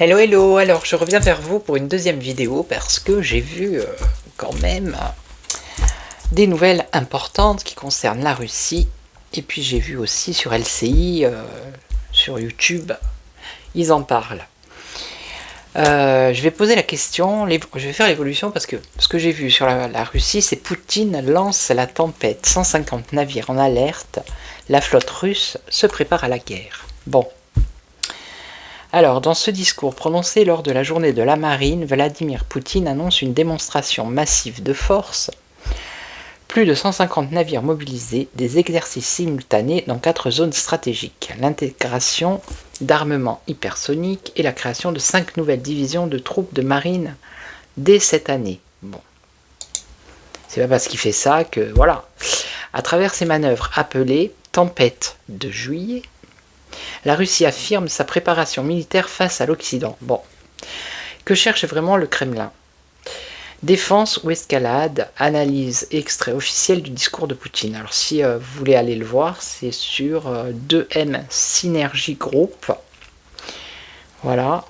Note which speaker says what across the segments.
Speaker 1: Hello hello, alors je reviens vers vous pour une deuxième vidéo parce que j'ai vu quand même des nouvelles importantes qui concernent la Russie et puis j'ai vu aussi sur LCI, sur YouTube, ils en parlent. Je vais poser la question, je vais faire l'évolution parce que ce que j'ai vu sur la Russie, c'est Poutine lance la tempête, 150 navires en alerte, la flotte russe se prépare à la guerre. Bon. Alors, dans ce discours prononcé lors de la journée de la marine, Vladimir Poutine annonce une démonstration massive de force, plus de 150 navires mobilisés, des exercices simultanés dans 4 zones stratégiques, l'intégration d'armements hypersoniques et la création de 5 nouvelles divisions de troupes de marine dès cette année. Bon, c'est pas parce qu'il fait ça que, voilà. À travers ces manœuvres appelées « Tempête de juillet », la Russie affirme sa préparation militaire face à l'Occident. Bon, que cherche vraiment le Kremlin? Défense ou escalade? Analyse et extrait officiel du discours de Poutine. Alors si vous voulez aller le voir, c'est sur 2M Synergy Group. Voilà.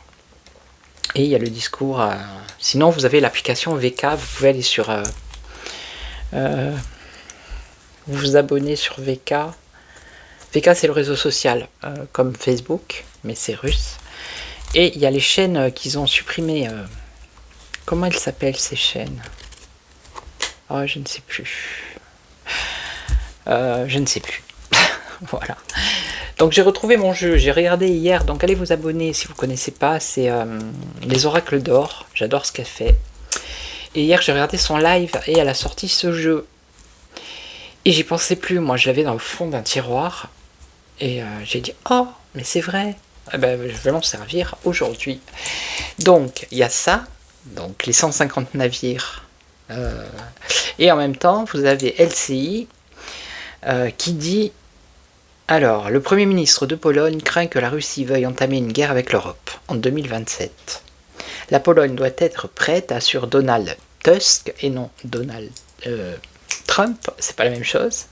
Speaker 1: Et il y a le discours. Sinon, vous avez l'application VK. Vous pouvez aller sur... vous abonner sur VK. VK, c'est le réseau social, comme Facebook, mais c'est russe. Et il y a les chaînes qu'ils ont supprimées. Comment elles s'appellent, ces chaînes? Oh, je ne sais plus. Je ne sais plus. Voilà. Donc j'ai retrouvé mon jeu, j'ai regardé hier, donc allez vous abonner si vous ne connaissez pas, c'est Les Oracles d'Or, j'adore ce qu'elle fait. Et hier j'ai regardé son live et elle a sorti ce jeu. Et j'y pensais plus, moi je l'avais dans le fond d'un tiroir. Et j'ai dit, oh, mais c'est vrai, eh ben, je vais m'en servir aujourd'hui. Donc il y a ça, donc les 150 navires. Et en même temps, vous avez LCI qui dit, alors, le Premier ministre de Pologne craint que la Russie veuille entamer une guerre avec l'Europe en 2027. La Pologne doit être prête, assure Donald Tusk, et non Donald Trump, c'est pas la même chose.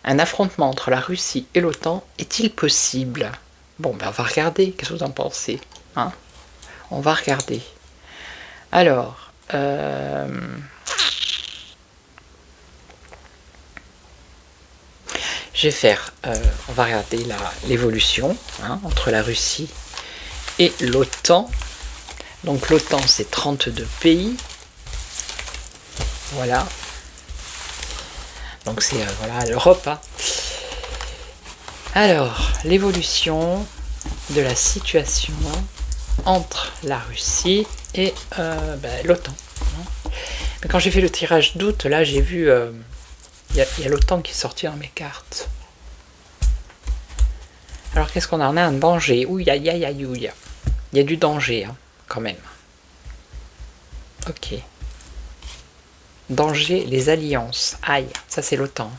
Speaker 1: Un affrontement entre la Russie et l'OTAN est-il possible? Bon, ben on va regarder, qu'est-ce que vous en pensez, hein? On va regarder. Alors, je vais faire, on va regarder l'évolution entre la Russie et l'OTAN. Donc l'OTAN, c'est 32 pays. Voilà. Donc c'est voilà, l'Europe. Hein. Alors, l'évolution de la situation entre la Russie et l'OTAN. Mais quand j'ai fait le tirage d'août, là j'ai vu... il y a l'OTAN qui est sorti dans mes cartes. Alors qu'est-ce qu'on a? On a un danger. Ouh, il y a du danger, hein, quand même. Ok. Danger, les alliances. Aïe, ça c'est l'OTAN.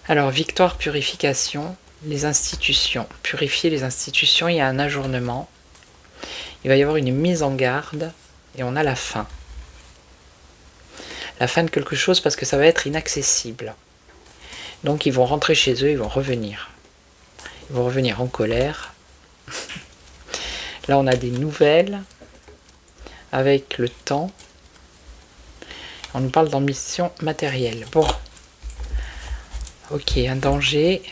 Speaker 1: Alors, victoire, purification, les institutions. Purifier les institutions, il y a un ajournement. Il va y avoir une mise en garde. Et on a la fin. La fin de quelque chose parce que ça va être inaccessible. Donc ils vont rentrer chez eux, ils vont revenir. Ils vont revenir en colère. Là on a des nouvelles avec le temps. On nous parle d'ambition matérielle. Bon. Ok, un danger.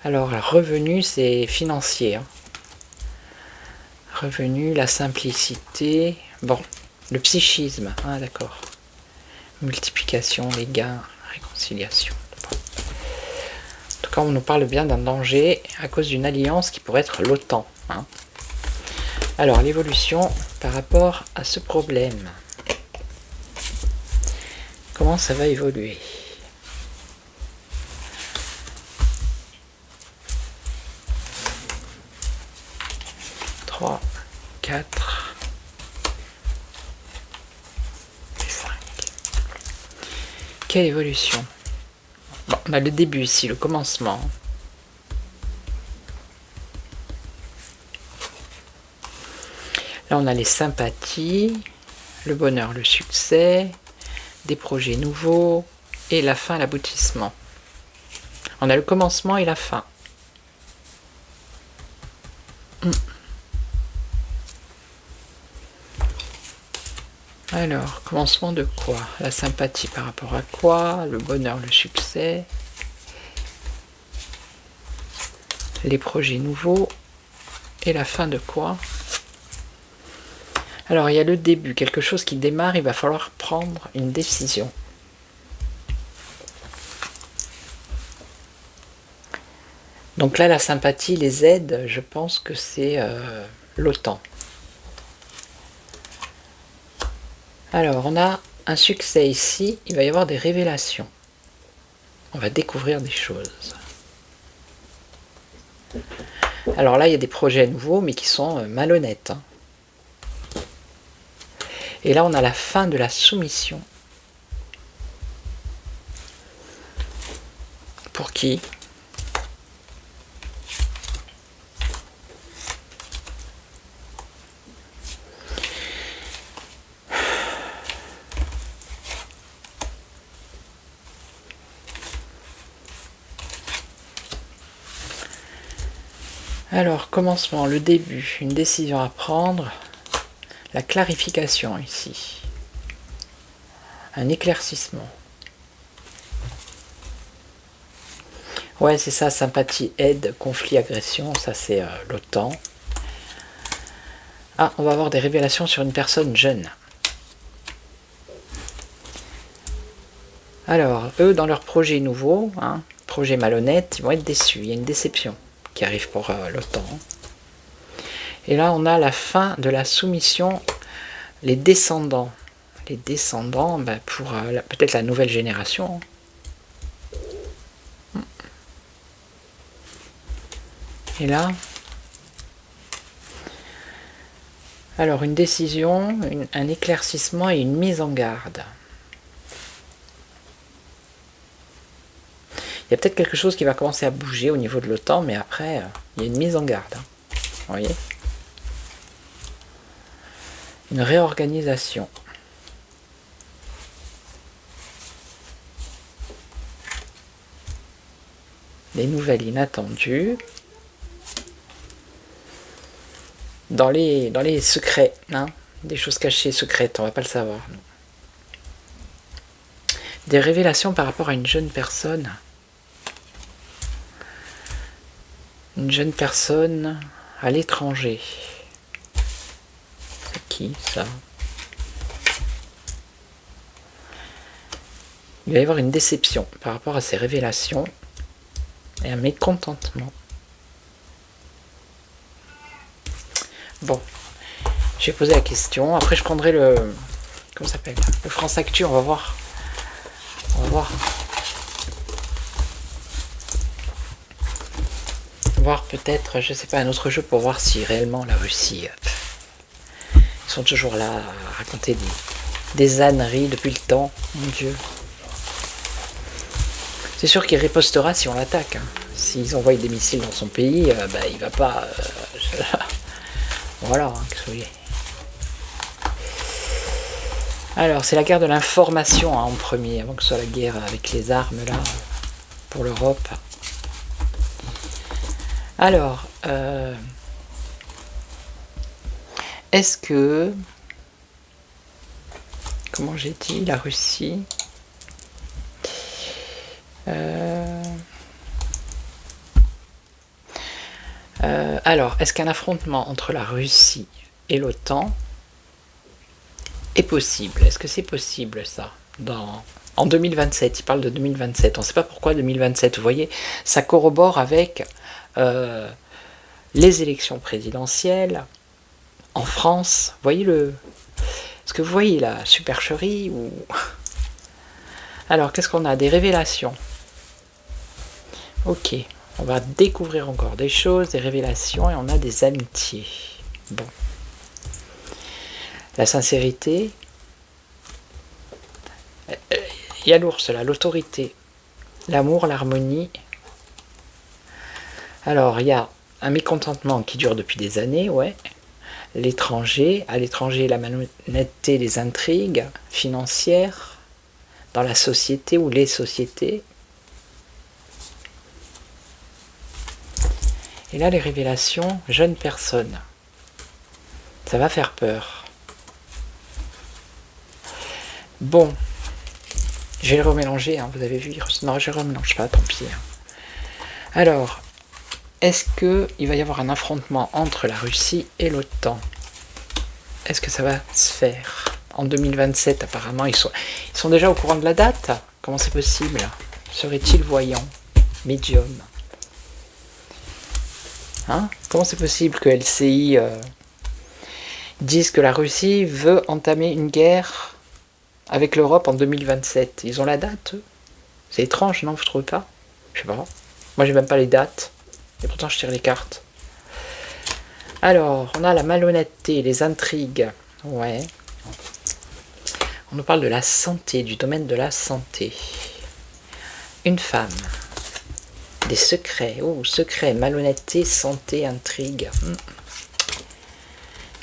Speaker 1: Alors, le revenu, c'est financier. Hein. Revenu, la simplicité. Bon, le psychisme. Ah, d'accord. Multiplication, les gains, réconciliation. Bon. En tout cas, on nous parle bien d'un danger à cause d'une alliance qui pourrait être l'OTAN. Hein. Alors, l'évolution par rapport à ce problème. Comment ça va évoluer? Trois, 4 et 5. Quelle évolution? Bon, on a le début ici, le commencement. Là, on a les sympathies, le bonheur, le succès, des projets nouveaux, et la fin, l'aboutissement. On a le commencement et la fin. Alors, commencement de quoi? La sympathie par rapport à quoi? Le bonheur, le succès, les projets nouveaux, et la fin de quoi? Alors, il y a le début, quelque chose qui démarre, il va falloir prendre une décision. Donc là, la sympathie, les aides, je pense que c'est l'OTAN. Alors, on a un succès ici, il va y avoir des révélations. On va découvrir des choses. Alors là, il y a des projets nouveaux, mais qui sont malhonnêtes. Et là, on a la fin de la soumission. Pour qui? Alors, commencement, le début, une décision à prendre, la clarification ici, un éclaircissement. Ouais, c'est ça, sympathie, aide, conflit, agression, ça c'est l'OTAN. Ah, on va avoir des révélations sur une personne jeune. Alors, eux, dans leur projet nouveau, projet malhonnête, ils vont être déçus, il y a une déception qui arrive pour l'OTAN. Et là, on a la fin de la soumission, les descendants. Les descendants, pour peut-être la nouvelle génération. Et là, alors une décision, un éclaircissement et une mise en garde. Il y a peut-être quelque chose qui va commencer à bouger au niveau de l'OTAN, mais après, il y a une mise en garde. Vous voyez ? Une réorganisation. Des nouvelles inattendues. Dans les secrets, des choses cachées, secrètes, on va pas le savoir. Non. Des révélations par rapport à une jeune personne. Une jeune personne à l'étranger. C'est qui ça? Il va y avoir une déception par rapport à ces révélations et un mécontentement. Bon, j'ai posé la question. Après, je prendrai le... Comment ça s'appelle? Le France Actu, on va voir. On va voir. Voir peut-être, je sais pas, un autre jeu pour voir si réellement la Russie... Ils sont toujours là à raconter des âneries depuis le temps. Mon Dieu. C'est sûr qu'il ripostera si on l'attaque. S'ils envoient des missiles dans son pays, il va pas... Voilà, que soyez. Alors, c'est la guerre de l'information en premier, avant que ce soit la guerre avec les armes, là, pour l'Europe. Alors, est-ce que... Comment j'ai dit? La Russie... alors, est-ce qu'un affrontement entre la Russie et l'OTAN est possible? Est-ce que c'est possible, ça? En 2027, il parle de 2027. On ne sait pas pourquoi 2027. Vous voyez, ça corrobore avec les élections présidentielles en France. Vous voyez est-ce que vous voyez la supercherie ou... Alors, qu'est-ce qu'on a? Des révélations. Ok. On va découvrir encore des choses, des révélations, et on a des amitiés. Bon. La sincérité. Il y a l'ours là, l'autorité. L'amour, l'harmonie. Alors, il y a un mécontentement qui dure depuis des années, ouais. L'étranger. À l'étranger, la malhonnêteté, les intrigues financières. Dans la société ou les sociétés. Et là, les révélations, jeune personne. Ça va faire peur. Bon. Je vais le remélanger, hein, vous avez vu. Non, je ne remélange pas, tant pis. Alors, est-ce qu'il va y avoir un affrontement entre la Russie et l'OTAN? Est-ce que ça va se faire en 2027? Apparemment, ils sont déjà au courant de la date. Comment c'est possible? Serait-il voyant? Médium? Hein? Comment c'est possible que LCI dise que la Russie veut entamer une guerre avec l'Europe en 2027? Ils ont la date, eux? C'est étrange, non? Vous trouvez pas? Je sais pas. Moi, j'ai même pas les dates. Et pourtant, je tire les cartes. Alors, on a la malhonnêteté, les intrigues. Ouais. On nous parle de la santé, du domaine de la santé. Une femme. Des secrets. Oh, secrets, malhonnêteté, santé, intrigue.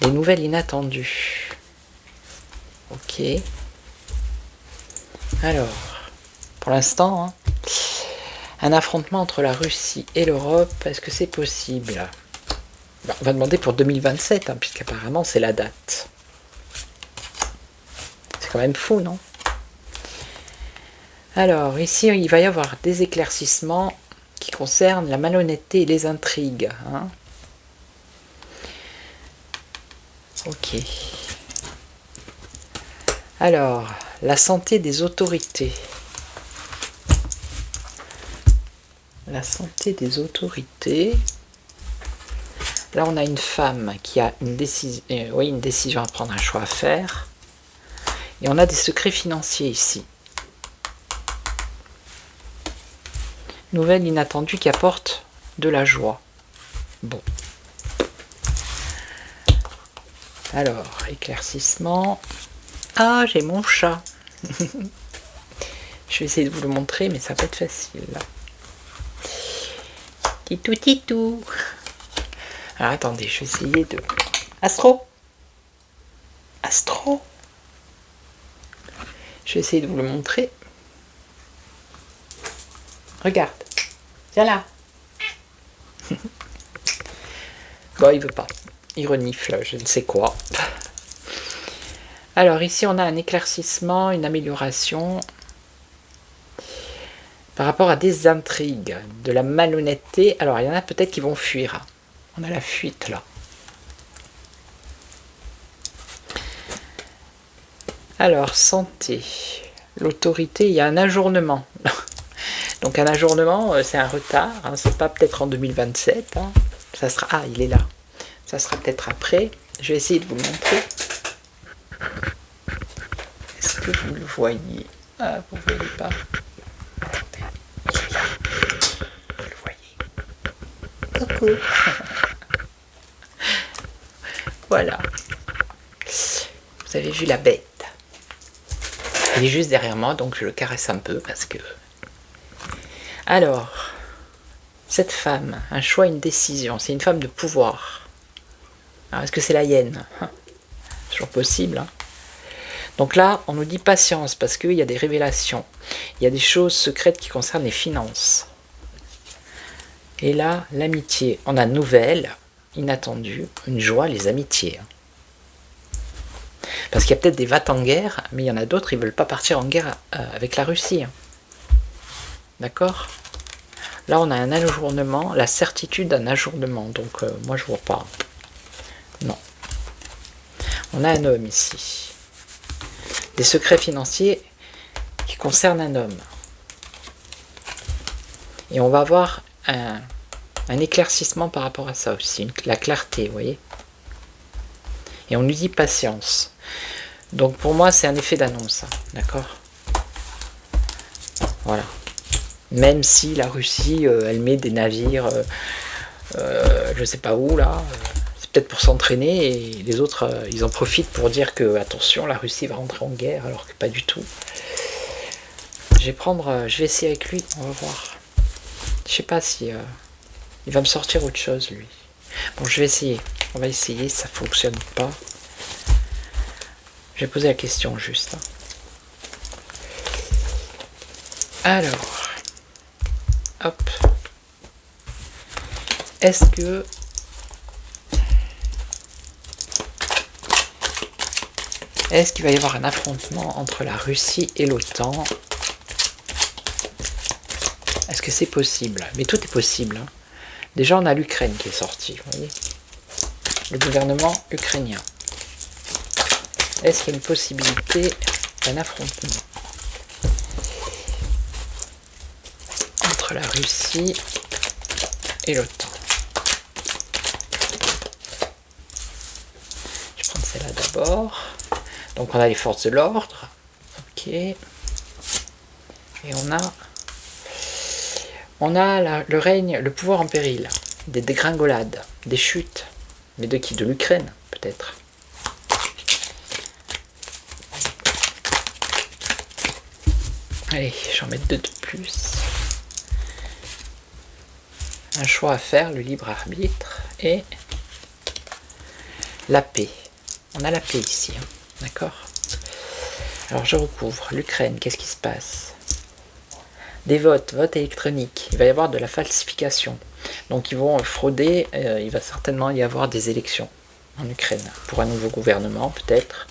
Speaker 1: Des nouvelles inattendues. Ok. Alors, pour l'instant, hein, un affrontement entre la Russie et l'Europe, est-ce que c'est possible? On va demander pour 2027, hein, puisqu'apparemment c'est la date. C'est quand même fou, non? Alors, ici, il va y avoir des éclaircissements qui concernent la malhonnêteté et les intrigues. Hein. Ok. Alors, la santé des autorités. La santé des autorités. Là, on a une femme qui a une décision à prendre, un choix à faire. Et on a des secrets financiers ici. Nouvelle inattendue qui apporte de la joie. Bon. Alors, éclaircissement. Ah, j'ai mon chat. Je vais essayer de vous le montrer, mais ça va pas être facile. Titou, titou. Alors, attendez, je vais essayer de... Astro. Astro. Je vais essayer de vous le montrer. Regarde. Viens là. Bon, il veut pas. Il renifle, je ne sais quoi. Alors, ici, on a un éclaircissement, une amélioration par rapport à des intrigues, de la malhonnêteté. Alors, il y en a peut-être qui vont fuir. On a la fuite, là. Alors, santé. L'autorité, il y a un ajournement. Donc, un ajournement, c'est un retard. Hein, c'est pas peut-être en 2027. Hein. Ça sera... Ah, il est là. Ça sera peut-être après. Je vais essayer de vous le montrer. Est-ce que vous le voyez? Ah, vous ne voyez pas. Attendez. Il est là. Vous le voyez. Coucou. Voilà. Vous avez vu la bête. Il est juste derrière moi, donc je le caresse un peu parce que... Alors, cette femme, un choix, une décision. C'est une femme de pouvoir. Alors, est-ce que c'est la hyène? Toujours possible. Hein. Donc là, on nous dit patience parce qu'il y a des révélations. Il y a des choses secrètes qui concernent les finances. Et là, l'amitié. On a nouvelle, inattendue, une joie, les amitiés. Parce qu'il y a peut-être des va-t-en-guerre, mais il y en a d'autres, ils ne veulent pas partir en guerre avec la Russie. D'accord? Là, on a un ajournement, la certitude d'un ajournement. Donc, moi, je ne vois pas. Non. On a un homme ici. Des secrets financiers qui concernent un homme. Et on va avoir un éclaircissement par rapport à ça aussi. La clarté, vous voyez? Et on nous dit patience. Donc pour moi, c'est un effet d'annonce. D'accord? Voilà. Même si la Russie, elle met des navires, je ne sais pas où, là, c'est peut-être pour s'entraîner, et les autres, ils en profitent pour dire que, attention, la Russie va rentrer en guerre, alors que pas du tout. Je vais essayer avec lui, on va voir. Je sais pas si il va me sortir autre chose, lui. Bon, je vais essayer. On va essayer, si ça fonctionne pas. Je vais poser la question juste. Alors, hop. est-ce que qu'il va y avoir un affrontement entre la Russie et l'OTAN? Est-ce que c'est possible? Mais tout est possible. Hein. Déjà, on a l'Ukraine qui est sortie, vous voyez, le gouvernement ukrainien. Est-ce qu'il y a une possibilité d'un affrontement entre la Russie et l'OTAN? Je vais prendre celle-là d'abord. Donc on a les forces de l'ordre. Ok. Et on a le règne, le pouvoir en péril, des dégringolades, des chutes. Mais de qui? De l'Ukraine, peut-être. Allez, j'en mets 2 de plus. Un choix à faire, le libre arbitre et la paix. On a la paix ici, hein, d'accord? Alors je recouvre l'Ukraine, qu'est-ce qui se passe? Des votes électroniques, il va y avoir de la falsification. Donc ils vont frauder, il va certainement y avoir des élections en Ukraine, pour un nouveau gouvernement peut-être.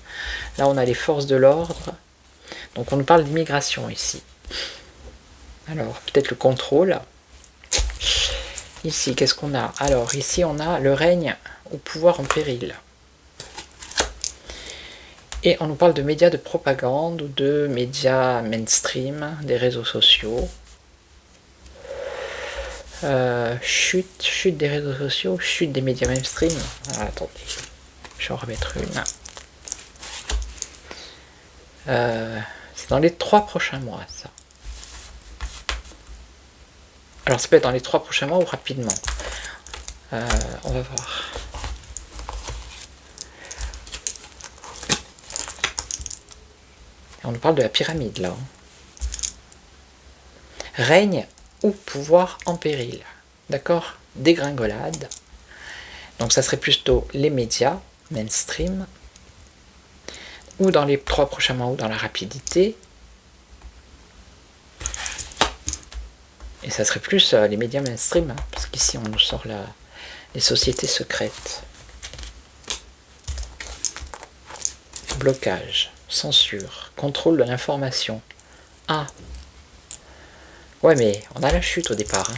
Speaker 1: Là on a les forces de l'ordre, donc on nous parle d'immigration ici. Alors peut-être le contrôle. Ici, qu'est-ce qu'on a? Alors ici on a le règne au pouvoir en péril. Et on nous parle de médias de propagande ou de médias mainstream, des réseaux sociaux. Chute des réseaux sociaux, chute des médias mainstream. Ah, attendez, je vais en remettre une. C'est dans les 3 prochains mois, ça. Alors ça peut être dans les 3 prochains mois ou rapidement. On va voir. On nous parle de la pyramide là. Règne ou pouvoir en péril. D'accord? Dégringolade. Donc ça serait plutôt les médias mainstream. Ou dans les 3 prochains mois ou dans la rapidité. Et ça serait plus les médias mainstream. Hein, parce qu'ici on nous sort les sociétés secrètes. Blocage. Censure, contrôle de l'information. Ah. Ouais, mais on a la chute au départ. Hein.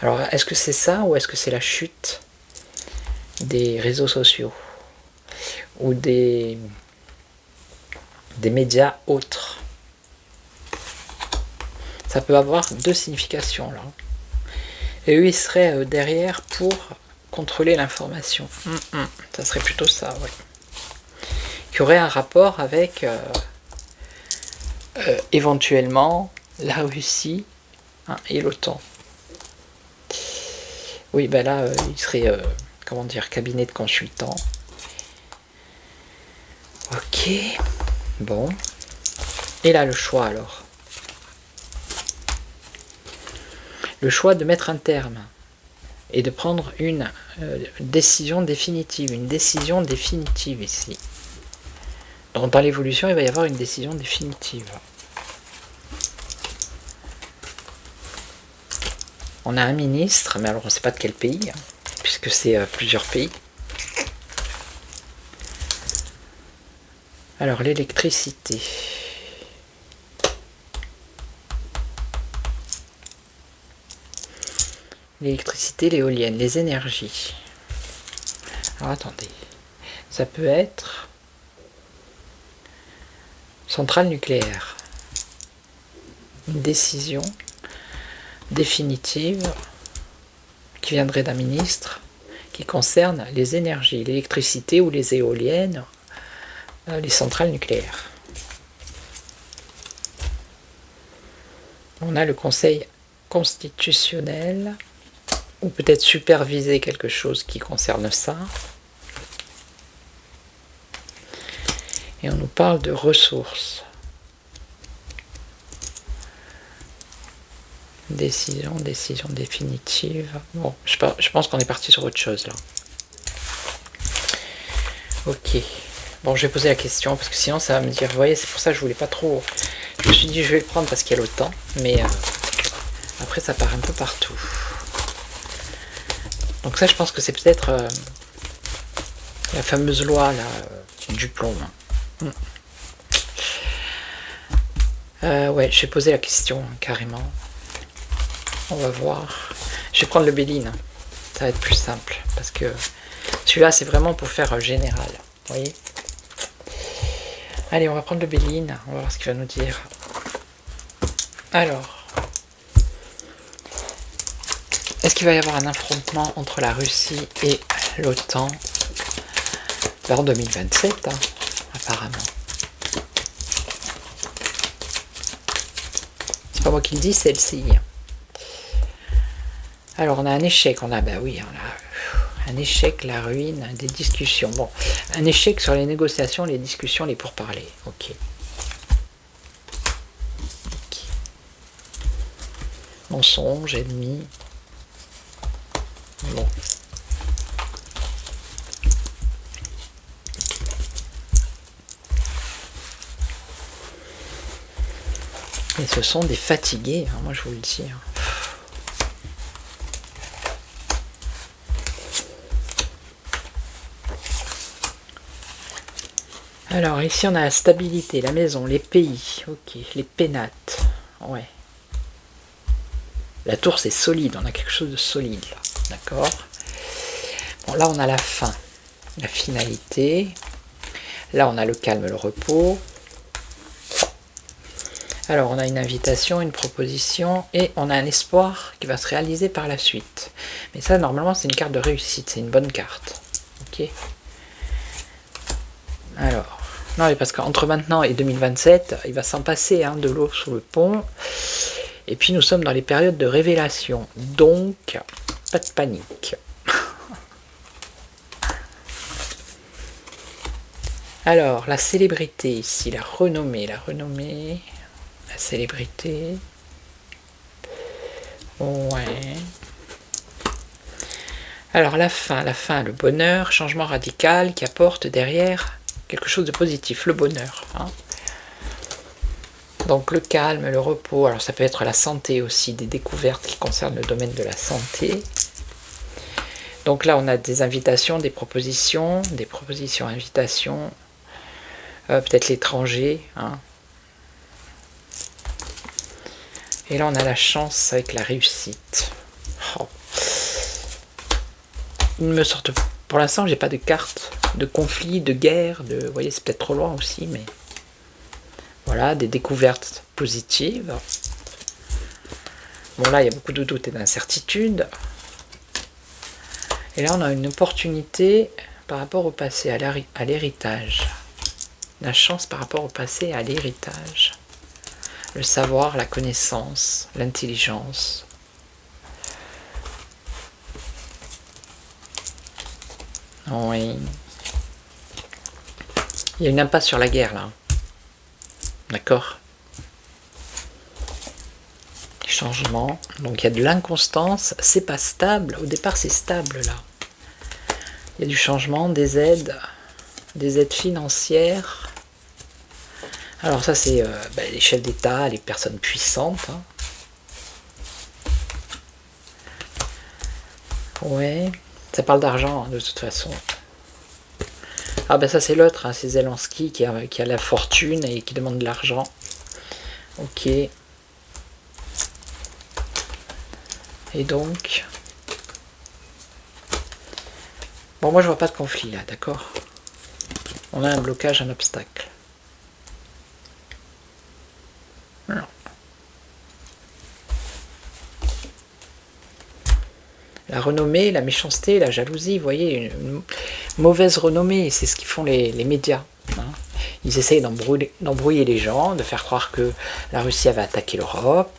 Speaker 1: Alors, est-ce que c'est ça ou est-ce que c'est la chute des réseaux sociaux ou des médias autres? Ça peut avoir 2 significations là. Et eux, ils seraient derrière pour contrôler l'information. Ça serait plutôt ça, ouais. Qui aurait un rapport avec éventuellement la Russie, hein, et l'OTAN. Oui, ben là, il serait, comment dire, cabinet de consultants. Ok, bon. Et là, le choix alors. Le choix de mettre un terme et de prendre une décision définitive. Une décision définitive ici. Donc dans l'évolution, il va y avoir une décision définitive. On a un ministre, mais alors on ne sait pas de quel pays, puisque c'est plusieurs pays. Alors l'électricité. L'électricité, l'éolienne, les énergies. Alors attendez, ça peut être centrale nucléaire. Une décision définitive qui viendrait d'un ministre qui concerne les énergies, l'électricité ou les éoliennes, les centrales nucléaires. On a le Conseil constitutionnel, ou peut-être superviser quelque chose qui concerne ça. Et on nous parle de ressources. Décision définitive. Bon, je pense qu'on est parti sur autre chose là. Ok. Bon, je vais poser la question parce que sinon ça va me dire, vous voyez, c'est pour ça que je voulais pas trop. Je me suis dit, je vais le prendre parce qu'il y a l'OTAN, mais après ça part un peu partout. Donc ça, je pense que c'est peut-être la fameuse loi là, du plomb. Ouais, je vais poser la question, carrément. On va voir. Je vais prendre le Béline. Ça va être plus simple. Parce que celui-là, c'est vraiment pour faire général. Vous voyez? Allez, on va prendre le Béline. On va voir ce qu'il va nous dire. Alors. Est-ce qu'il va y avoir un affrontement entre la Russie et l'OTAN en 2027, hein, apparemment. C'est pas moi qui le dis, c'est LCI. Alors on a un échec, bah oui, on a un échec, la ruine, des discussions. Bon, un échec sur les négociations, les discussions, les pourparlers. Ok. Mensonge, ennemi. Bon. Et ce sont des fatigués, hein, moi je vous le dis. Alors ici on a la stabilité, la maison, les pays, ok, les pénates, ouais. La tour c'est solide, on a quelque chose de solide là, d'accord. Bon là on a la fin, la finalité. Là on a le calme, le repos. Alors on a une invitation, une proposition et on a un espoir qui va se réaliser par la suite. Mais ça normalement c'est une carte de réussite, c'est une bonne carte. Ok. Alors, non mais parce qu'entre maintenant et 2027, il va s'en passer hein, de l'eau sous le pont. Et puis nous sommes dans les périodes de révélation. Donc, pas de panique. Alors, la célébrité ici, la renommée, la célébrité. Ouais. Alors la fin, le bonheur, changement radical qui apporte derrière quelque chose de positif, le bonheur. Hein. Donc le calme, le repos, alors ça peut être la santé aussi, des découvertes qui concernent le domaine de la santé. Donc là on a des invitations, des propositions, invitations, peut-être l'étranger. Hein. Et là on a la chance avec la réussite. Oh. Il me sortent, pour l'instant j'ai pas de carte de conflit, de guerre, vous voyez c'est peut-être trop loin aussi, mais voilà, des découvertes positives. Bon là il y a beaucoup de doutes et d'incertitudes. Et là on a une opportunité par rapport au passé, à l'héritage. La chance par rapport au passé, à l'héritage. Le savoir, la connaissance, l'intelligence. Oui. Il y a une impasse sur la guerre là. D'accord. Changement. Donc il y a de l'inconstance. C'est pas stable. Au départ c'est stable là. Il y a du changement, des aides financières. Alors ça c'est les chefs d'État, les personnes puissantes. Hein. Ouais. Ça parle d'argent de toute façon. Ah ben ça c'est l'autre, hein, c'est Zelensky qui a la fortune et qui demande de l'argent. Ok. Et donc... Bon moi je vois pas de conflit là, d'accord. On a un blocage, un obstacle. Non. La renommée, la méchanceté, la jalousie, vous voyez, une mauvaise renommée, c'est ce qu'ils font les médias. Hein. Ils essayent d'embrouiller les gens, de faire croire que la Russie avait attaqué l'Europe,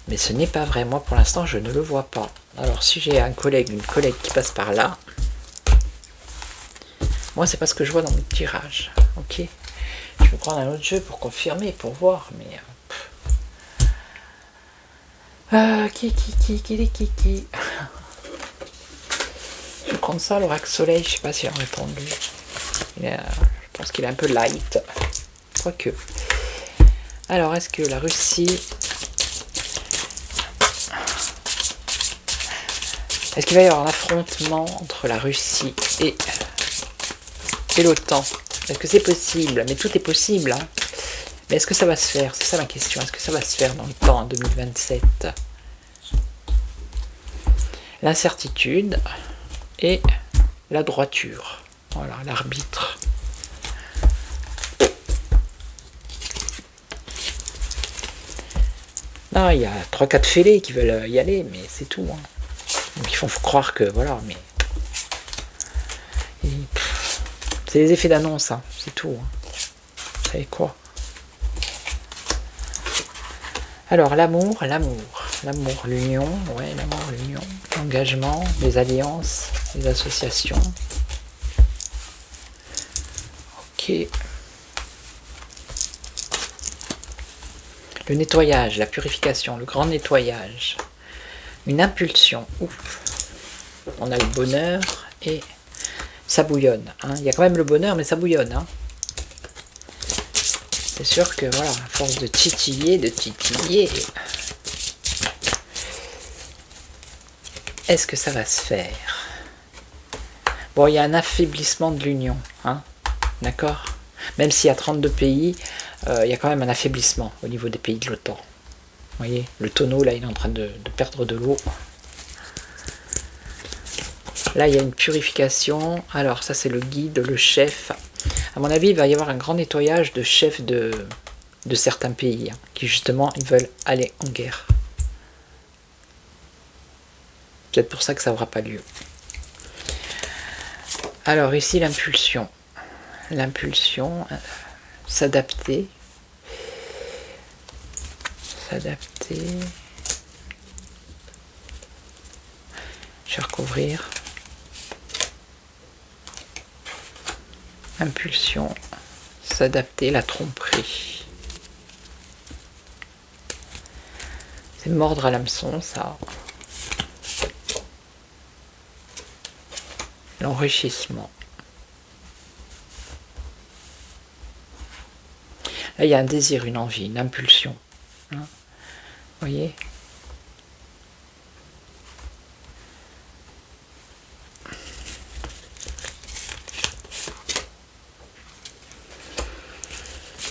Speaker 1: mais ce n'est pas vrai. Moi, pour l'instant, je ne le vois pas. Alors, si j'ai un collègue, une collègue qui passe par là, moi, c'est pas ce que je vois dans mon tirage. Ok. Je vais prendre un autre jeu pour confirmer, pour voir, mais... Qui Je vais prendre ça, l'oracle soleil, je sais pas s'il a répondu. Je pense qu'il est un peu light. Quoique. Alors, est-ce que la Russie... Est-ce qu'il va y avoir un affrontement entre la Russie et l'OTAN? Est-ce que c'est possible? Mais tout est possible, hein. Mais est-ce que ça va se faire? C'est ça ma question. Est-ce que ça va se faire dans le temps, en 2027? L'incertitude et la droiture. Voilà, l'arbitre. Non, il y a 3-4 fêlés qui veulent y aller, mais c'est tout, hein. Donc ils font croire que, voilà, mais... C'est les effets d'annonce, hein, c'est tout. Hein. Vous savez quoi? Alors, l'amour, l'union, ouais, l'amour, l'union, l'engagement, les alliances, les associations. Ok. Le nettoyage, la purification, le grand nettoyage. Une impulsion, ouf. On a le bonheur et ça bouillonne. Hein. Il y a quand même le bonheur, mais ça bouillonne. Hein. C'est sûr que, voilà, à force de titiller, est-ce que ça va se faire? Bon, il y a un affaiblissement de l'Union, hein, d'accord? Même s'il y a 32 pays, il y a quand même un affaiblissement au niveau des pays de l'OTAN. Vous voyez, le tonneau, là, il est en train de perdre de l'eau. Là, il y a une purification. Alors, ça, c'est le guide, le chef. À mon avis, il va y avoir un grand nettoyage de chefs de certains pays, hein, qui, justement, ils veulent aller en guerre. C'est peut-être pour ça que ça n'aura pas lieu. Alors, ici, l'impulsion. L'impulsion, s'adapter. S'adapter. Je vais recouvrir. Impulsion, s'adapter, la tromperie. C'est mordre à l'hameçon, ça. L'enrichissement. Là, il y a un désir, une envie, une impulsion. Hein, vous voyez ?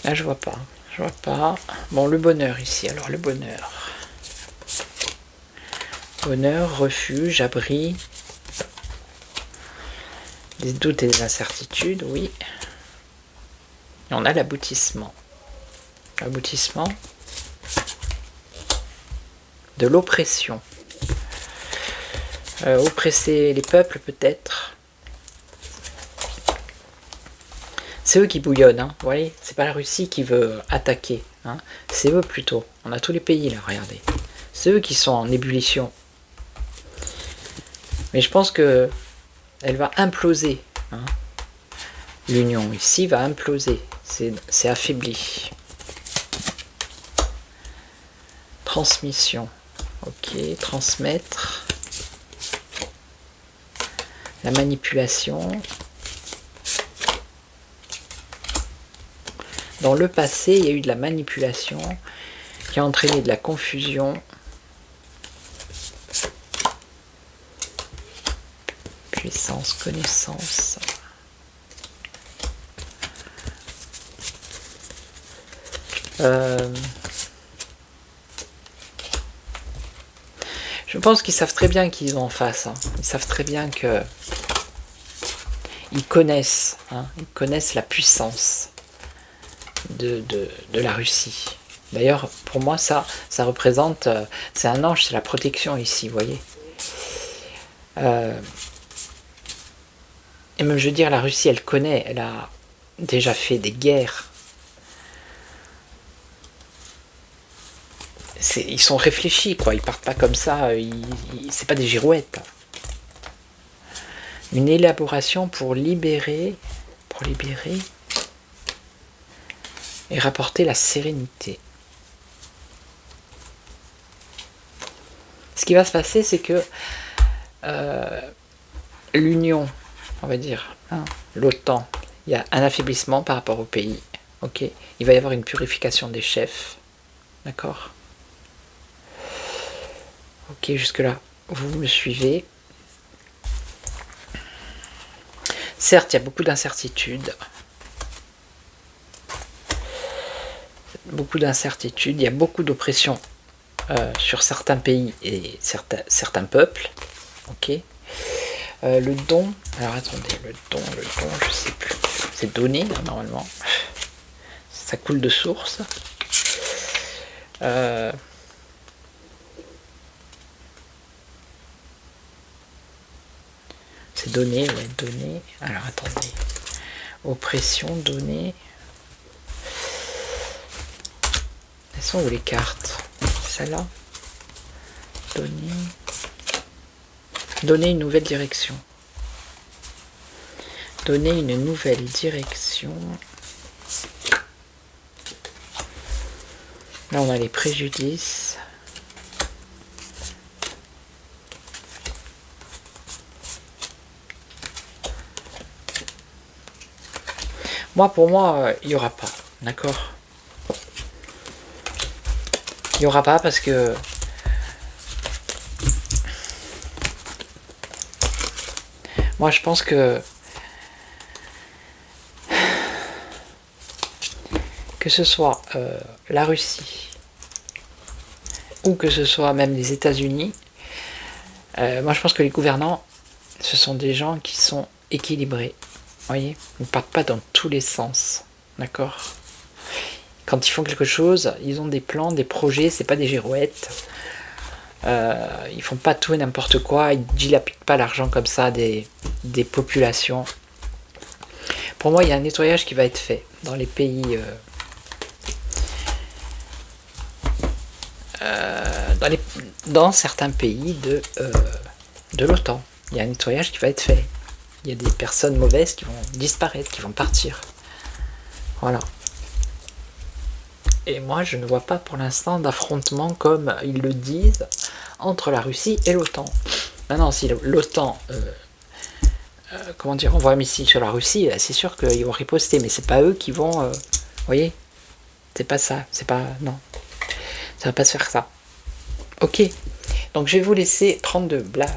Speaker 1: Là, je vois pas. Je vois pas. Bon, le bonheur ici. Alors, le bonheur. Bonheur, refuge, abri. Des doutes et des incertitudes, oui. Et on a l'aboutissement. L'aboutissement de l'oppression. Oppresser les peuples, peut-être. C'est eux qui bouillonnent, hein, vous voyez, c'est pas la Russie qui veut attaquer, hein, c'est eux plutôt. On a tous les pays là, regardez. C'est eux qui sont en ébullition. Mais je pense que elle va imploser. Hein. L'union ici va imploser, c'est affaibli. Transmission, ok, transmettre. La manipulation. Dans le passé, il y a eu de la manipulation qui a entraîné de la confusion. Puissance, connaissance. Je pense qu'ils savent très bien qu'ils ont en face. Hein. Ils savent très bien que ils connaissent la puissance de la Russie. D'ailleurs, pour moi, ça représente, c'est un ange, c'est la protection ici, vous voyez. Et même, je veux dire, la Russie, elle connaît, elle a déjà fait des guerres. Ils sont réfléchis, quoi. Ils partent pas comme ça, c'est pas des girouettes. Une élaboration pour libérer et rapporter la sérénité. Ce qui va se passer, c'est que l'Union, on va dire, hein, l'OTAN, il y a un affaiblissement par rapport au pays. Ok, il va y avoir une purification des chefs. D'accord ? Ok, jusque-là, vous me suivez. Certes, il y a beaucoup d'incertitudes. Il y a beaucoup d'oppression sur certains pays et certains peuples. Ok. Le don, alors attendez, le don, je sais plus. C'est donné, hein, normalement. Ça coule de source. C'est donné, ouais, donné. Alors attendez. Oppression, donné. Elles sont où les cartes? Celle-là. Donner. Donner une nouvelle direction. Donner une nouvelle direction. Là, on a les préjudices. Pour moi, il n'y aura pas. D'accord? Il n'y aura pas parce que moi, je pense que ce soit la Russie ou que ce soit même les États-Unis, moi je pense que les gouvernants, ce sont des gens qui sont équilibrés. Vous voyez, ils ne partent pas dans tous les sens. D'accord? Quand ils font quelque chose, ils ont des plans, des projets, c'est pas des girouettes. Ils font pas tout et n'importe quoi, ils dilapident pas l'argent comme ça des populations. Pour moi, il y a un nettoyage qui va être fait dans les pays, dans certains pays de l'OTAN. Il y a un nettoyage qui va être fait. Il y a des personnes mauvaises qui vont disparaître, qui vont partir. Voilà. Et moi, je ne vois pas pour l'instant d'affrontement, comme ils le disent, entre la Russie et l'OTAN. Maintenant, si l'OTAN, comment dire, envoie un missile sur la Russie, c'est sûr qu'ils vont riposter, mais c'est pas eux qui vont... vous voyez? C'est pas ça, c'est pas... Non. Ça va pas se faire ça. Ok. Donc je vais vous laisser prendre de blabla.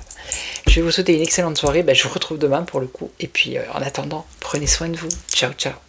Speaker 1: Je vais vous souhaiter une excellente soirée. Je vous retrouve demain pour le coup. Et puis en attendant, prenez soin de vous. Ciao, ciao.